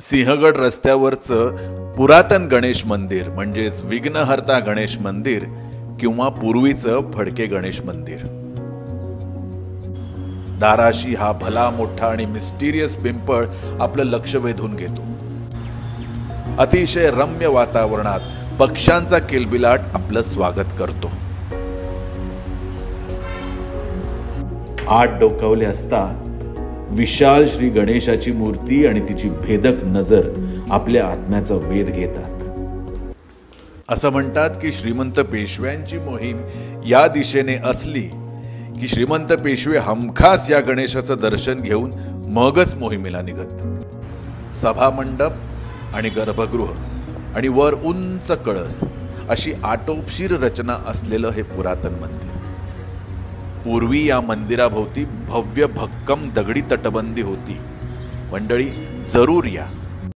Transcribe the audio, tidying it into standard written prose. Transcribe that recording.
सिंहगड रस्त्यावरचं पुरातन गणेश मंदिर म्हणजेच विघ्नहर्ता गणेश मंदिर किंवा पूर्वीचं फडके गणेश मंदिर. दाराशी हा भला मोठा आणि मिस्टिरियस पिंपळ आपलं लक्ष वेधून घेतो. अतिशय रम्य वातावरणात पक्ष्यांचा किलबिलाट आपलं स्वागत करतो. 8 डोकावले असता विशाल श्री गणेशाची मूर्ती आणि तिची भेदक नजर आपल्या आत्म्याचा वेध घेतात. असं म्हणतात की श्रीमंत पेशव्यांची मोहीम या दिशेने असली की श्रीमंत पेशवे हमखास या गणेशाचं दर्शन घेऊन मगच मोहिमेला निघत. सभामंडप आणि गर्भगृह आणि वर उंच कळस अशी आटोपशीर रचना असलेलं हे पुरातन मंदिर. पूर्वी या मंदिराभोवती भव्य भक्कम दगडी तटबंदी होती. मंडळी, जरूर या.